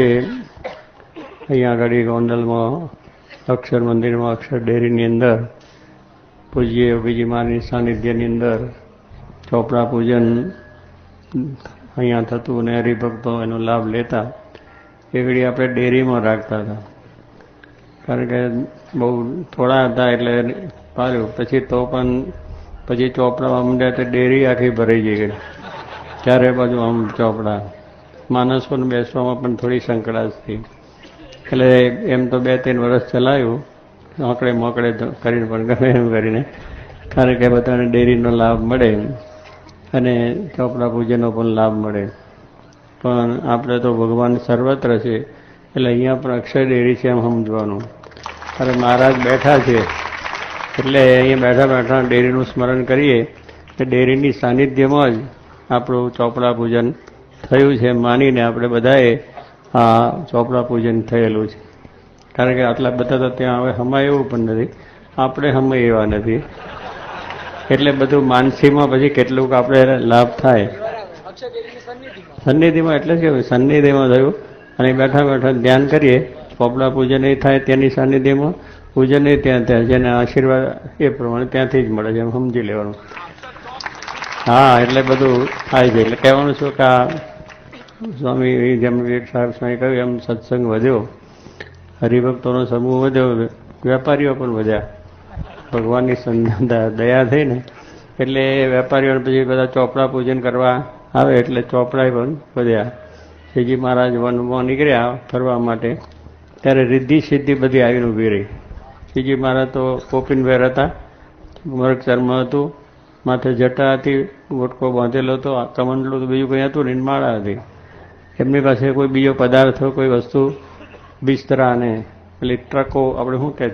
અહીંયા આગળ ગોંડલમાં અક્ષર મંદિરમાં અક્ષર ડેરીની અંદર પૂજ્ય યોગીજી મહારાજની સાનિધ્યની અંદર ચોપડા પૂજન અહીંયા થતું અને હરિભક્તો એનો લાભ લેતા એ ઘડી આપણે ડેરીમાં રાખતા હતા. કારણ કે બહુ થોડા હતા એટલે પાડ્યું પછી તો પણ પછી ચોપડામાં માંડ્યા તો ડેરી આખી ભરાઈ જઈ ગઈ. ચારે બાજુ આમ ચોપડા, માણસોને બેસવામાં પણ થોડી સંકળાશ થઈ. એટલે એમ તો 2-3 વર્ષ ચલાવ્યું આંકડે મોકડે કરીને, પણ ગમે એમ કરીને, કારણ કે બધાને ડેરીનો લાભ મળે અને ચોપડા પૂજનનો પણ લાભ મળે. પણ આપણે તો ભગવાન સર્વત્ર છે એટલે અહીંયા પણ અક્ષર ડેરી છે એમ સમજવાનું. અરે મહારાજ બેઠા છે એટલે અહીંયા બેઠા બેઠા ડેરીનું સ્મરણ કરીએ કે ડેરીની સાનિધ્યમાં જ આપણું ચોપડા પૂજન થયું છે માનીને આપણે બધાએ આ ચોપડા પૂજન થયેલું છે. કારણ કે આટલા બધા તો ત્યાં હવે હમાય એવું પણ નથી, આપણે હમાય એવા નથી. એટલે બધું માનસીમાં પછી કેટલુંક આપણે લાભ થાય સન્નિધિમાં. એટલે જ કે સન્નિધિમાં થયું અને બેઠા બેઠા ધ્યાન કરીએ, ચોપડા પૂજન એ થાય તેની સાનિધ્યમાં, પૂજન એ ત્યાં થાય, જેને આશીર્વાદ એ પ્રમાણે ત્યાંથી જ મળે છે એમ સમજી લેવાનું. હા, એટલે બધું થાય છે. એટલે કહેવાનું છું કે આ સ્વામી જેમ વિવેક સાહેબ સ્વામી કહ્યું એમ સત્સંગ વધ્યો, હરિભક્તોનો સમૂહ વધ્યો, વેપારીઓ પણ વધ્યા. ભગવાનની દયા થઈ ને એટલે વેપારીઓને પછી બધા ચોપડા પૂજન કરવા આવે એટલે ચોપડા પણ વધ્યા. શ્રીજી મહારાજ વનમાં નીકળ્યા ફરવા માટે ત્યારે રિદ્ધિ સિદ્ધિ બધી આવીને ઊભી રહી. શ્રીજી મહારાજ તો કોપિનવેર હતા, મરક ચર્મ હતું, માથે જટા હતી, ગોટકો બાંધેલો હતો, કમંડલું તો બીજું કંઈ હતું ને, માળા હતી. એમની પાસે કોઈ બીજો પદાર્થ, કોઈ વસ્તુ, બિસ્તરા ને પેલી ટ્રકો, આપણે શું કહે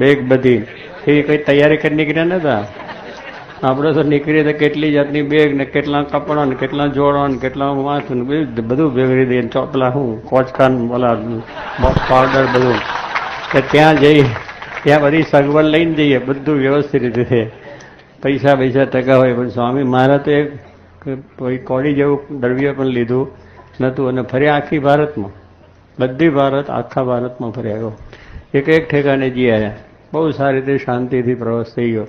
બેગ બધી એવી કંઈ તૈયારી કરી નીકળ્યા નતા. આપણે તો નીકળીએ તો કેટલી જાતની બેગ ને કેટલા કપડા ને કેટલા જોડા ને કેટલા માથું બધું ભેગરી દઈએ, ચોપલા શું કોચકાન બોલા પાવડર બધું. કે ત્યાં જઈ ત્યાં બધી સગવડ લઈને જઈએ, બધું વ્યવસ્થિત રીતે, પૈસા ટકા હોય. પણ સ્વામી મહારાજ તો એક કોડી જેવું દ્રવ્ય પણ લીધું નહોતું અને ફર્યા આખી ભારતમાં, બધી ભારત, આખા ભારતમાં ફર્યા ગયો, એક ઠેકાને જઈ આવ્યા. બહુ સારી રીતે શાંતિથી પ્રવાસ થઈ ગયો.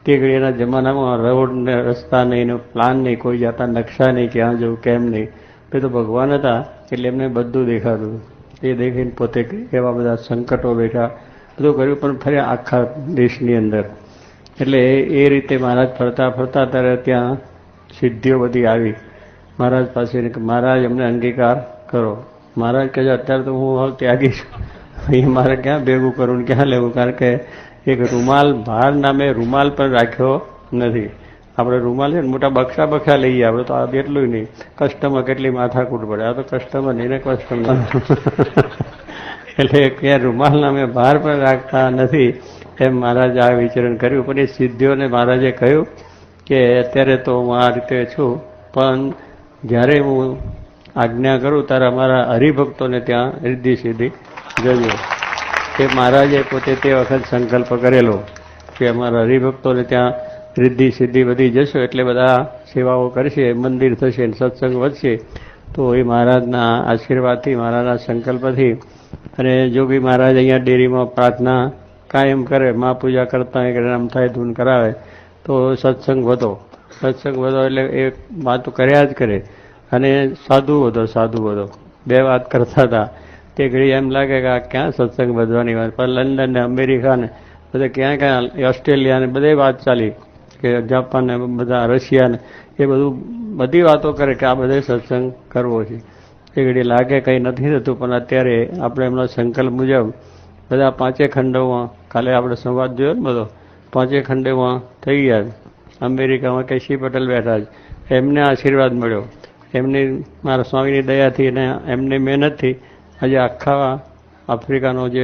તે ઘડીના જમાનામાં રોડ ને રસ્તા નહીં, એનો પ્લાન નહીં, કોઈ જાતા નકશા નહીં, ક્યાં જવું કેમ નહીં. એ તો ભગવાન હતા એટલે એમને બધું દેખાતું. એ દેખીને પોતે એવા બધા સંકટો બેઠા, બધું કર્યું, પણ ફર્યા આખા દેશની અંદર. એટલે એ રીતે મહારાજ ફરતા ત્યારે ત્યાં સિદ્ધિઓ બધી આવી મહારાજ પાસે. મહારાજ અમને અંગીકાર કરો. મહારાજ કહે છે અત્યારે તો હું હવે ત્યાગી છું, અહીં મારે ક્યાં ભેગું કરવું ને ક્યાં લેવું. કારણ કે એક રૂમાલ, ભાર નામે રૂમાલ પણ રાખ્યો નથી. આપણે રૂમાલ છે ને મોટા બક્ષા લઈએ આપણે તો, આ એટલું નહીં. કસ્ટમર કેટલી માથાકૂટ પડે, આ તો કસ્ટમર નહીં ને કસ્ટમર. એટલે ક્યાં રૂમાલ નામે ભાર પણ રાખતા નથી એમ મહારાજ આ વિચરણ કર્યું. પણ એ સિદ્ધિઓને મહારાજે કહ્યું કે અત્યારે તો હું આ રીતે છું, પણ જ્યારે હું આજ્ઞા કરું ત્યારે અમારા હરિભક્તોને ત્યાં રિદ્ધિ સિદ્ધિ જજો. કે મહારાજે પોતે તે વખત સંકલ્પ કરેલો કે અમારા હરિભક્તોને ત્યાં રિદ્ધિ સિદ્ધિ બધી જશો એટલે બધા સેવાઓ કરશે, મંદિર થશે, સત્સંગ વધશે. તો એ મહારાજના આશીર્વાદથી, મહારાજના સંકલ્પથી અને જોગી મહારાજ અહીંયા ડેરીમાં પ્રાર્થના કાયમ કરે, મા પૂજા કરતા નામ થાય, ધૂન કરાવે તો સત્સંગ વધો એટલે એ વાતો કર્યા જ કરે. અને સાધુ વધો બે વાત કરતા હતા. તે ઘડી એમ લાગે કે આ ક્યાં સત્સંગ વધવાની વાત. પણ લંડન ને અમેરિકા ને બધે ક્યાં ઓસ્ટ્રેલિયા ને બધે વાત ચાલી કે જાપાન ને બધા રશિયા ને એ બધી વાતો કરે કે આ બધે સત્સંગ કરવો છે. એ ઘડી લાગે કંઈ નથી થતું, પણ અત્યારે આપણે એમનો સંકલ્પ મુજબ બધા 5 ખંડોમાં, કાલે આપણે સંવાદ જોયો ને બધો, 5 ખંડોમાં થઈ ગયા. અમેરિકામાં કેશી પટેલ બેઠા છે, એમને આશીર્વાદ મળ્યો. એમની મારા સ્વામીની દયાથી અને એમની મહેનતથી આજે આખા આફ્રિકાનો જે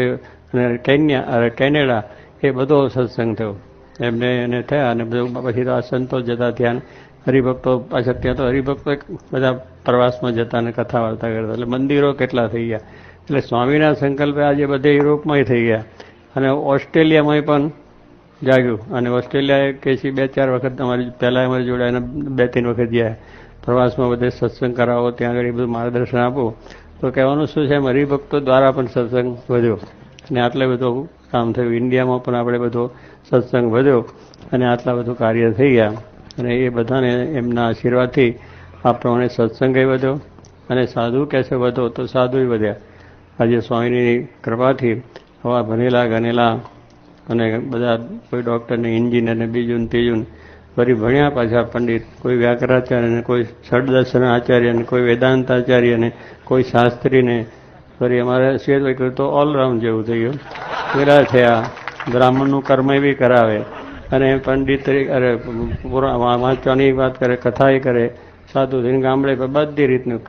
કેનેડા એ બધો સત્સંગ થયો એમને એને થયા. અને બધું પછી તો આ સંતો જતા ત્યાં, હરિભક્તો પાછા ત્યાં તો હરિભક્તો બધા પ્રવાસમાં જતા અને કથા વાર્તા કરતા, એટલે મંદિરો કેટલા થઈ ગયા. એટલે સ્વામીના સંકલ્પે આજે બધે યુરોપમાં થઈ ગયા અને ઓસ્ટ્રેલિયામાં પણ જાગ્યું. અને ઓસ્ટ્રેલિયાએ કેસી 2-4 વખત અમારી પહેલાં અમારી જોડે 2-3 વખત ગયા પ્રવાસમાં, બધે સત્સંગ કરાવો, ત્યાં આગળ બધું માર્ગદર્શન આપો. તો કહેવાનું શું છે, હરિભક્તો દ્વારા પણ સત્સંગ વધ્યો અને આટલે બધું કામ થયું. ઇન્ડિયામાં પણ આપણે બધો સત્સંગ વધ્યો અને આટલા બધું કાર્ય થઈ ગયા અને એ બધાને એમના આશીર્વાદથી આ પ્રમાણે સત્સંગ વધ્યો અને સાધુ કહે છે વધો તો સાધુ વધ્યા. આજે સ્વામીની કૃપાથી આવા ભણેલા ગણેલા અને બધા કોઈ ડૉક્ટરને એન્જિનિયર ને બીજું ને ત્રીજું ફરી ભણ્યા પાછા પંડિત, કોઈ વ્યાકરાચાર્ય ને કોઈ ષડદર્શન આચાર્ય ને કોઈ વેદાંત આચાર્ય ને કોઈ શાસ્ત્રીને ફરી અમારે શ્વેતભાઈ તો ઓલરાઉન્ડ જેવું થઈ ગયું. પૂરા થયા, બ્રાહ્મણનું કર્મ બી કરાવે અને પંડિત તરીકે અરે વાંચવાની વાત કરે, કથા એ કરે, સાધુ થઈને ગામડે બધી રીતનું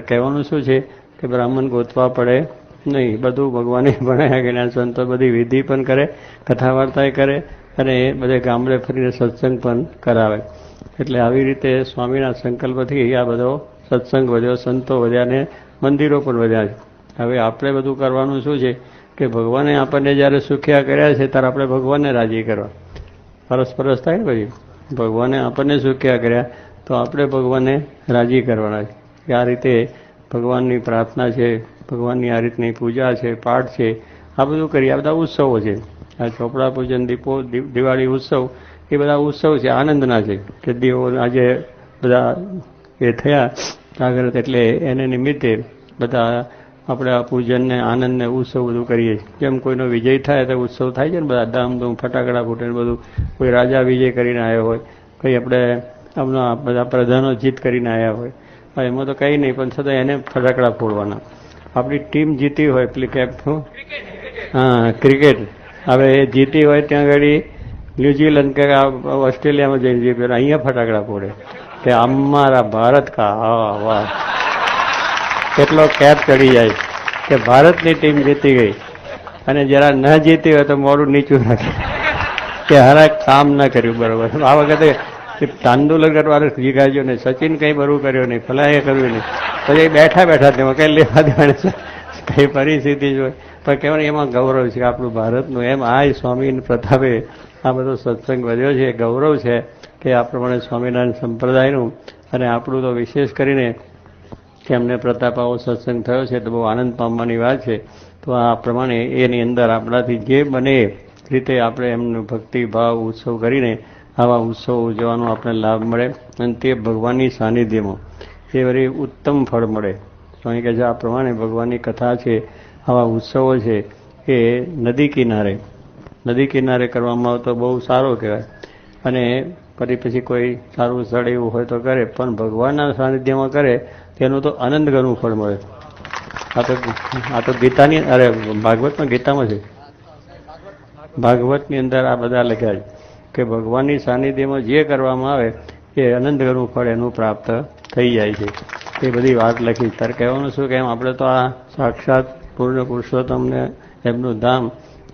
કહેવાનું શું છે કે બ્રાહ્મણ ગોતવા પડે નહીં, બધું ભગવાને ભણાયા ગયા સંતો બધી વિધિ પણ કરે, કથા વાર્તા કરે અને બધે ગામડે ફરીને સત્સંગ પણ કરાવે. એટલે આવી રીતે સ્વામીના સંકલ્પથી આ બધો સત્સંગ વધ્યો, સંતો વધ્યા ને મંદિરો પણ વધ્યા છે. હવે આપણે બધું કરવાનું શું છે કે ભગવાને આપણને જ્યારે સુખ્યા કર્યા છે ત્યારે આપણે ભગવાનને રાજી કરવા, પરસ્પરસ થાય ને. પછી ભગવાને આપણને સુખ્યા કર્યા તો આપણે ભગવાનને રાજી કરવાના છે. આ રીતે ભગવાનની પ્રાર્થના છે, ભગવાનની આ રીતની પૂજા છે, પાઠ છે, આ બધું કરીએ. આ બધા ઉત્સવો છે, આ ચોપડા પૂજન, દીપો, દિવાળી ઉત્સવ, એ બધા ઉત્સવ છે, આનંદના છે કે દીવો આજે બધા એ થયા જાગ્રત, એટલે એને નિમિત્તે બધા આપણે આ પૂજનને આનંદને ઉત્સવ બધું કરીએ છીએ. જેમ કોઈનો વિજય થાય તો ઉત્સવ થાય છે ને, બધા ધામધૂમ ફટાકડા ફૂટે ને બધું. કોઈ રાજા વિજય કરીને આવ્યો હોય, કંઈ આપણે હમણાં બધા પ્રધાનો જીત કરીને આવ્યા હોય, એમાં તો કંઈ નહીં, પણ છતાં એને ફટાકડા ફોડવાના. આપણી ટીમ જીતી હોય, પેલી કેપ હા ક્રિકેટ, હવે એ જીતી હોય ત્યાં આગળ ન્યુઝીલેન્ડ કે ઓસ્ટ્રેલિયામાં જઈને જીતે, અહીંયા ફટાકડા ફોડે કે અમારા ભારત કા, હા વાહ, કેટલો કેપ ચડી જાય કે ભારતની ટીમ જીતી ગઈ. અને જરા ન જીતી હોય તો મોડું નીચું રાખે કે હારા કામ ન કર્યું બરોબર. આ વખતે તાંદુલકર વાળો જીગાજો ને સચિન કંઈ બરું કર્યો નહીં, ફલાએ કર્યું નહીં, પછી બેઠા બેઠા તેમાં કંઈ લેવા દેવાને કઈ પરિસ્થિતિ જ હોય પણ કહેવાય એમાં ગૌરવ છે આપણું ભારતનું. એમ આ સ્વામી પ્રતાપે આ બધો સત્સંગ વધ્યો છે, ગૌરવ છે કે આ પ્રમાણે સ્વામિનારાયણ સંપ્રદાયનું. અને આપણું તો વિશેષ કરીને કે અમને પ્રતાપ આવો સત્સંગ થયો છે તો બહુ આનંદ પામવાની વાત છે. તો આ પ્રમાણે એની અંદર આપણાથી જે બને રીતે આપણે એમનું ભક્તિભાવ ઉત્સવ કરીને આવા ઉત્સવ ઉજવવાનો આપણે લાભ મળે અને તે ભગવાનની સાનિધ્યમાં એ વળી ઉત્તમ ફળ મળે. સ્વામી કહે છે આ પ્રમાણે ભગવાનની કથા છે, આવા ઉત્સવો છે એ નદી કિનારે કરવામાં આવે તો બહુ સારો કહેવાય. અને પછી કોઈ સારું સ્થળ એવું હોય તો કરે, પણ ભગવાનના સાનિધ્યમાં કરે તેનું તો અનંત ઘણું ફળ મળે. આ તો ગીતાની અરે ભાગવતમાં, ગીતામાં છે, ભાગવતની અંદર આ બધા લખ્યા છે કે ભગવાનની સાનિધ્યમાં જે કરવામાં આવે એ અનંત ઘણું ફળ એનું પ્રાપ્ત થઈ જાય છે. એ બધી વાત લખી. તારે કહેવાનું શું કે એમ આપણે તો આ સાક્ષાત પૂર્ણ પુરુષોત્તમને એમનું ધામ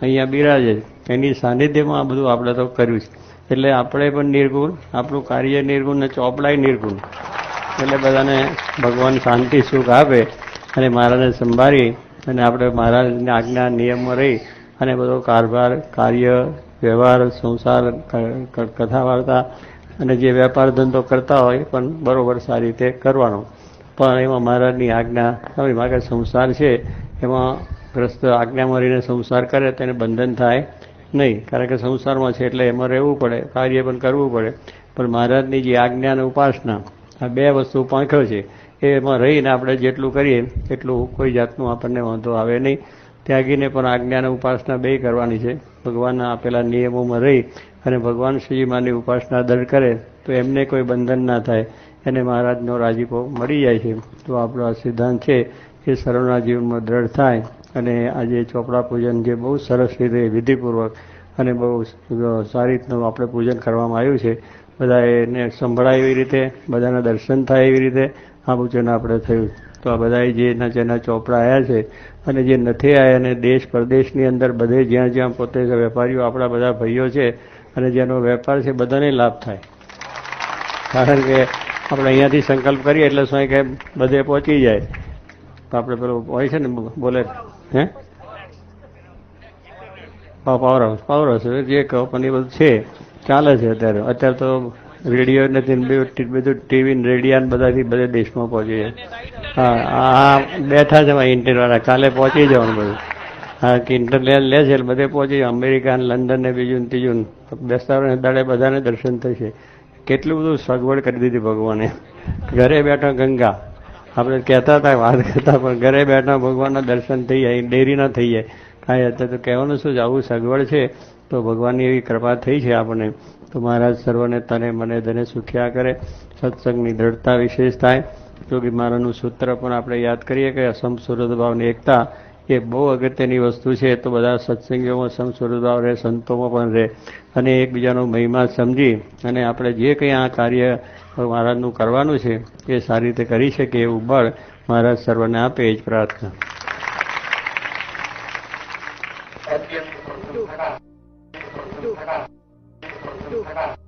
અહીંયા બિરાજે, એની સાનિધ્યમાં આ બધું આપણે તો કર્યું છે. એટલે આપણે પણ નિર્ગુણ, આપણું કાર્ય નિર્ગુણ ને ચોપડાય નિર્ગુણ. એટલે બધાને ભગવાન શાંતિ સુખ આપે અને મહારાજને સંભાળી અને આપણે મહારાજની આજ્ઞા નિયમમાં રહી અને બધો કારભાર, કાર્ય, વ્યવહાર, સંસાર, કથા વાર્તા અને જે વેપાર ધંધો કરતા હોય પણ બરોબર સારી રીતે કરવાનો. પણ એમાં મહારાજની આજ્ઞા સમજ માગે સંસાર છે એમાં ગ્રસ્ત આજ્ઞામાં રહીને સંસાર કરે તેને બંધન થાય નહીં, કારણ કે સંસારમાં છે એટલે એમાં રહેવું પડે, કાર્ય પણ કરવું પડે. પણ મહારાજની જે આજ્ઞા અને ઉપાસના આ બે વસ્તુ પાંખ્યો છે એમાં રહીને આપણે જેટલું કરીએ એટલું કોઈ જાતનું આપણને વાંધો આવે નહીં. ત્યાગીને પણ આજ્ઞા અને ઉપાસના બે કરવાની છે. ભગવાનના આપેલા નિયમોમાં રહી અને ભગવાન શ્રીજીમાંની ઉપાસના દર કરે તો એમને કોઈ બંધન ના થાય, એને મહારાજનો રાજીપો મળી જાય છે. તો આપણો આ સિદ્ધાંત છે એ સર્વના જીવનમાં દ્રઢ થાય. અને આજે ચોપડા પૂજન જે બહુ સરસ રીતે વિધિપૂર્વક અને બહુ સારી રીતનું આપણે પૂજન કરવામાં આવ્યું છે, બધા એને સંભળાય એવી રીતે, બધાના દર્શન થાય એવી રીતે આ પૂજન આપણે થયું. તો આ બધા જેના ચોપડા આવ્યા છે અને જે નથી આવ્યા અને દેશ પરદેશની અંદર બધે જ્યાં જ્યાં પોતે વેપારીઓ આપણા બધા ભાઈઓ છે અને જેનો વેપાર છે બધાને લાભ થાય. કારણ કે આપણે અહીંયાથી સંકલ્પ કરીએ એટલે શું કે બધે પહોંચી જાય. તો આપણે પેલું હોય છે ને બોલે હે પાવર હાઉસ જે કહો પણ એ બધું છે ચાલે છે અત્યારે તો રેડિયો નથી બધું ટીવી ને રેડિયા ને બધાથી બધે દેશમાં પહોંચી જાય. હા હા બેઠા છે ઇન્ટરવાળા, કાલે પહોંચી જવાનું બધું. હા કે ઇન્ટર લે છે એટલે બધે પહોંચી જાય. અમેરિકા ને લંડન ને બીજું ને ત્રીજું બેસતા દાડે બધાને દર્શન થશે. કેટલું બધું સગવડ કરી દીધી ભગવાને. ઘરે બેઠા ગંગા આપણે કહેતા હતા, વાત કરતા, પણ ઘરે બેઠા ભગવાનના દર્શન થઈ જાય, ડેરીના થઈ જાય. કાંઈ અત્યારે તો કહેવાનું શું છે, આવું સગવડ છે તો ભગવાનની એવી કૃપા થઈ છે આપણને. તો મહારાજ સર્વને તને મને ધને સુખ્યા કરે, સત્સંગની દ્રઢતા વિશેષ થાય. જોગી મહારાજનું સૂત્ર પણ આપણે યાદ કરીએ કે અસમ સુરત ભાવની એકતા એ બહુ અગત્યની વસ્તુ છે. તો બધા સત્સંગીઓમાં સમ સુરત ભાવ રહે, સંતોમાં પણ રહે અને એકબીજાનો મહિમા સમજી અને આપણે જે કંઈ આ કાર્ય મહારાજનું કરવાનું છે એ સારી રીતે કરી શકીએ એવું બળ મહારાજ સર્વને આપે એ જ પ્રાર્થના. Thank you.